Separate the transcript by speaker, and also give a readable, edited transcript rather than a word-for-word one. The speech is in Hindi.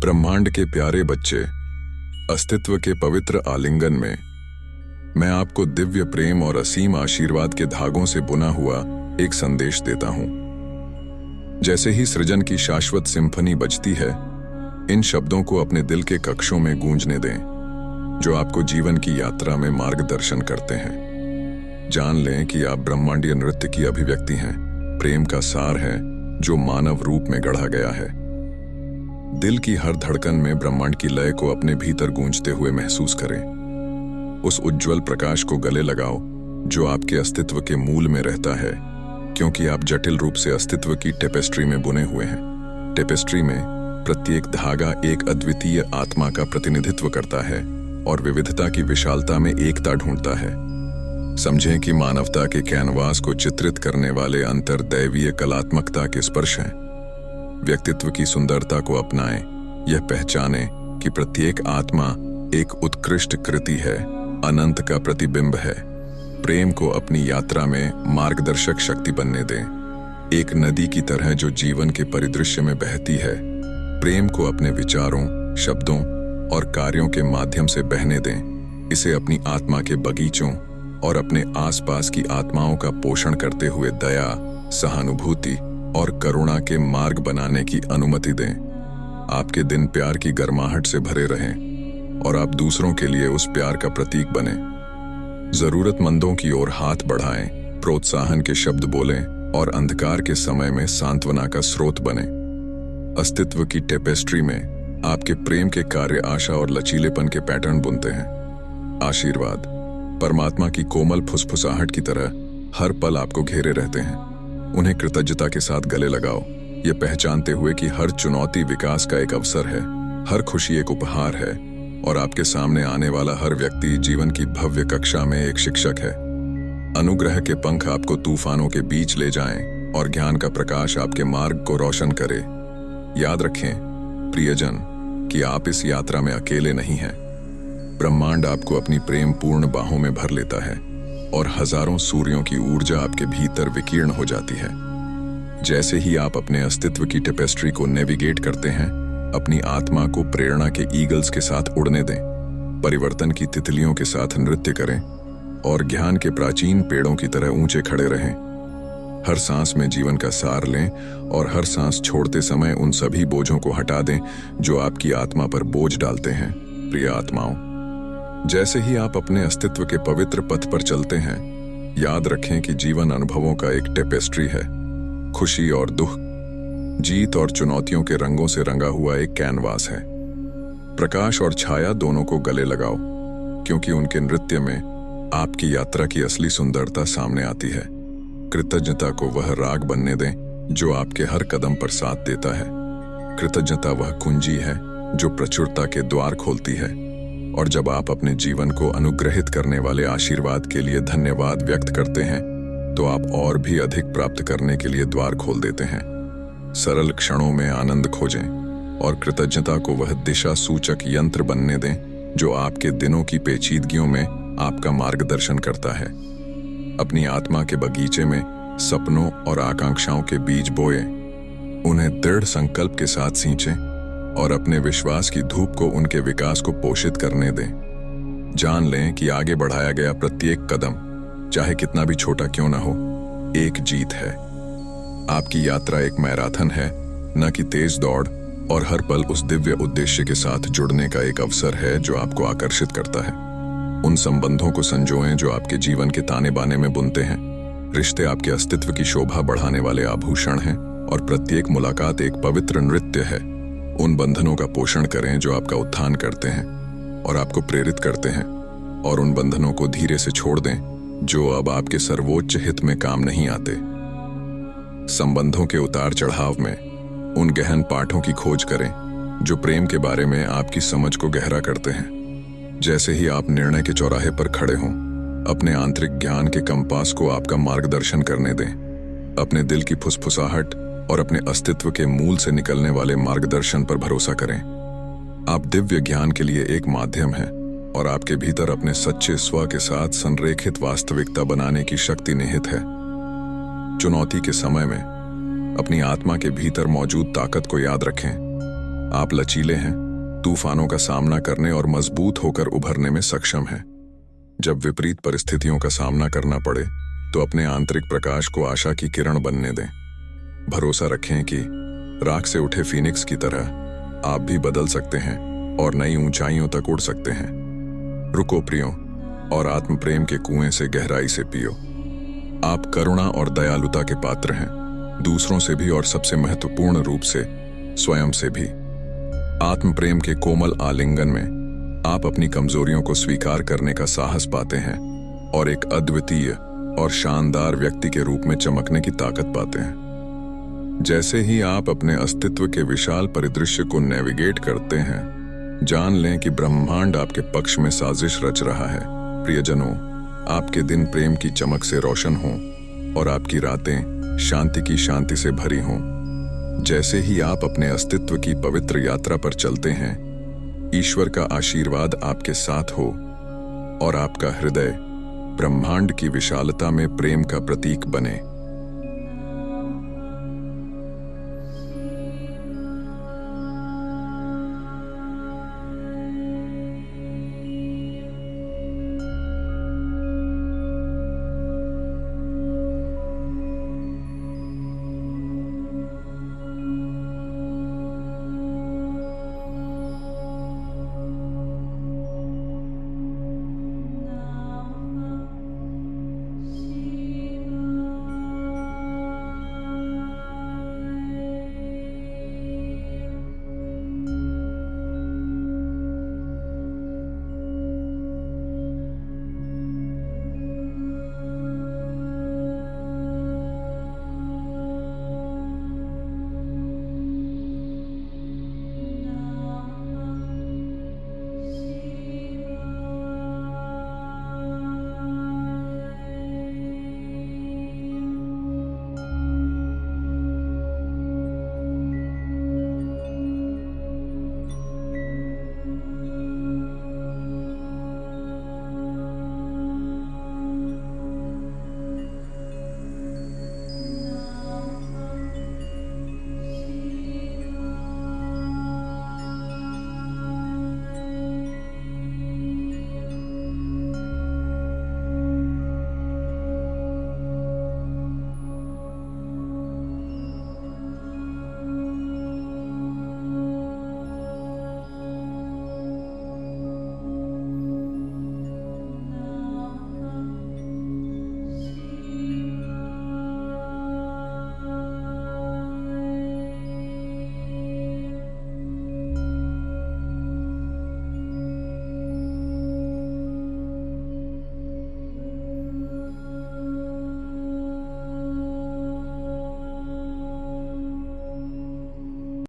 Speaker 1: ब्रह्मांड के प्यारे बच्चे, अस्तित्व के पवित्र आलिंगन में मैं आपको दिव्य प्रेम और असीम आशीर्वाद के धागों से बुना हुआ एक संदेश देता हूं। जैसे ही सृजन की शाश्वत सिम्फनी बजती है, इन शब्दों को अपने दिल के कक्षों में गूंजने दें, जो आपको जीवन की यात्रा में मार्गदर्शन करते हैं। जान लें कि आप ब्रह्मांडीय नृत्य की अभिव्यक्ति हैं, प्रेम का सार है जो मानव रूप में गढ़ा गया है। दिल की हर धड़कन में ब्रह्मांड की लय को अपने भीतर गूंजते हुए महसूस करें। उस उज्जवल प्रकाश को गले लगाओ जो आपके अस्तित्व के मूल में रहता है, क्योंकि आप जटिल रूप से अस्तित्व की टेपेस्ट्री में बुने हुए हैं। टेपेस्ट्री में प्रत्येक धागा एक अद्वितीय आत्मा का प्रतिनिधित्व करता है और विविधता की विशालता में एकता ढूंढता है। समझें कि मानवता के कैनवास को चित्रित करने वाले अंतर्दैवीय कलात्मकता के स्पर्श हैं। व्यक्तित्व की सुंदरता को अपनाएं, यह पहचानें कि प्रत्येक आत्मा एक उत्कृष्ट कृति है, अनंत का प्रतिबिंब है। प्रेम को अपनी यात्रा में मार्गदर्शक शक्ति बनने दें, एक नदी की तरह जो जीवन के परिदृश्य में बहती है। प्रेम को अपने विचारों, शब्दों और कार्यों के माध्यम से बहने दें। इसे अपनी आत्मा के बगीचों और अपने आसपास की आत्माओं का पोषण करते हुए दया, सहानुभूति और करुणा के मार्ग बनाने की अनुमति दें। आपके दिन प्यार की गर्माहट से भरे रहें और आप दूसरों के लिए उस प्यार का प्रतीक बने। जरूरतमंदों की ओर हाथ बढ़ाएं, प्रोत्साहन के शब्द बोलें और अंधकार के समय में सांत्वना का स्रोत बने। अस्तित्व की टेपेस्ट्री में आपके प्रेम के कार्य आशा और लचीलेपन के पैटर्न बुनते हैं। आशीर्वाद परमात्मा की कोमल फुसफुसाहट की तरह हर पल आपको घेरे रहते हैं। उन्हें कृतज्ञता के साथ गले लगाओ, ये पहचानते हुए कि हर चुनौती विकास का एक अवसर है, हर खुशी एक उपहार है और आपके सामने आने वाला हर व्यक्ति जीवन की भव्य कक्षा में एक शिक्षक है। अनुग्रह के पंख आपको तूफानों के बीच ले जाएं और ज्ञान का प्रकाश आपके मार्ग को रोशन करे। याद रखें प्रियजन कि आप इस यात्रा में अकेले नहीं हैं। ब्रह्मांड आपको अपनी प्रेम पूर्ण बाहों में भर लेता है और हजारों सूर्यों की ऊर्जा आपके भीतर विकीर्ण हो जाती है। जैसे ही आप अपने अस्तित्व की टेपेस्ट्री को नेविगेट करते हैं, अपनी आत्मा को प्रेरणा के ईगल्स के साथ उड़ने दें, परिवर्तन की तितलियों के साथ नृत्य करें और ज्ञान के प्राचीन पेड़ों की तरह ऊंचे खड़े रहें। हर सांस में जीवन का सार लें और हर सांस छोड़ते समय उन सभी बोझों को हटा दें जो आपकी आत्मा पर बोझ डालते हैं। प्रिय आत्माओं, जैसे ही आप अपने अस्तित्व के पवित्र पथ पर चलते हैं, याद रखें कि जीवन अनुभवों का एक टेपेस्ट्री है। खुशी और दुख, जीत और चुनौतियों के रंगों से रंगा हुआ एक कैनवास है। प्रकाश और छाया दोनों को गले लगाओ, क्योंकि उनके नृत्य में आपकी यात्रा की असली सुंदरता सामने आती है। कृतज्ञता को वह राग बनने दें जो आपके हर कदम पर साथ देता है। कृतज्ञता वह कुंजी है जो प्रचुरता के द्वार खोलती है, और जब आप अपने जीवन को अनुग्रहित करने वाले आशीर्वाद के लिए धन्यवाद व्यक्त करते हैं, तो आप और भी अधिक प्राप्त करने के लिए द्वार खोल देते हैं। सरल क्षणों में आनंद खोजें और कृतज्ञता को वह दिशा सूचक यंत्र बनने दें जो आपके दिनों की पेचीदगियों में आपका मार्गदर्शन करता है। अपनी आत्मा के बगीचे में सपनों और आकांक्षाओं के बीज बोएं, उन्हें दृढ़ संकल्प के साथ सींचें और अपने विश्वास की धूप को उनके विकास को पोषित करने दें। जान लें कि आगे बढ़ाया गया प्रत्येक कदम, चाहे कितना भी छोटा क्यों ना हो, एक जीत है। आपकी यात्रा एक मैराथन है, न कि तेज दौड़, और हर पल उस दिव्य उद्देश्य के साथ जुड़ने का एक अवसर है जो आपको आकर्षित करता है। उन संबंधों को संजोएं जो आपके जीवन के ताने बाने में बुनते हैं। रिश्ते आपके अस्तित्व की शोभा बढ़ाने वाले आभूषण हैं और प्रत्येक मुलाकात एक पवित्र नृत्य है। उन बंधनों का पोषण करें जो आपका उत्थान करते हैं और आपको प्रेरित करते हैं, और उन बंधनों को धीरे से छोड़ दें जो अब आपके सर्वोच्च हित में काम नहीं आते। संबंधों के उतार चढ़ाव में उन गहन पाठों की खोज करें जो प्रेम के बारे में आपकी समझ को गहरा करते हैं। जैसे ही आप निर्णय के चौराहे पर खड़े हों, अपने आंतरिक ज्ञान के कंपास को आपका मार्गदर्शन करने दें। अपने दिल की फुसफुसाहट और अपने अस्तित्व के मूल से निकलने वाले मार्गदर्शन पर भरोसा करें। आप दिव्य ज्ञान के लिए एक माध्यम हैं और आपके भीतर अपने सच्चे स्व के साथ संरेखित वास्तविकता बनाने की शक्ति निहित है। चुनौती के समय में अपनी आत्मा के भीतर मौजूद ताकत को याद रखें। आप लचीले हैं, तूफानों का सामना करने और मजबूत होकर उभरने में सक्षम हैं। जब विपरीत परिस्थितियों का सामना करना पड़े तो अपने आंतरिक प्रकाश को आशा की किरण बनने दें। भरोसा रखें कि राख से उठे फीनिक्स की तरह आप भी बदल सकते हैं और नई ऊंचाइयों तक उड़ सकते हैं। रुको प्रियो, और आत्म प्रेम के कुएं से गहराई से पियो। आप करुणा और दयालुता के पात्र हैं, दूसरों से भी और सबसे महत्वपूर्ण रूप से स्वयं से भी। आत्म प्रेम के कोमल आलिंगन में आप अपनी कमजोरियों को स्वीकार करने का साहस पाते हैं और एक अद्वितीय और शानदार व्यक्ति के रूप में चमकने की ताकत पाते हैं। जैसे ही आप अपने अस्तित्व के विशाल परिदृश्य को नेविगेट करते हैं, जान लें कि ब्रह्मांड आपके पक्ष में साजिश रच रहा है। प्रियजनों, आपके दिन प्रेम की चमक से रोशन हों और आपकी रातें शांति की शांति से भरी हों। जैसे ही आप अपने अस्तित्व की पवित्र यात्रा पर चलते हैं, ईश्वर का आशीर्वाद आपके साथ हो और आपका हृदय ब्रह्मांड की विशालता में प्रेम का प्रतीक बने।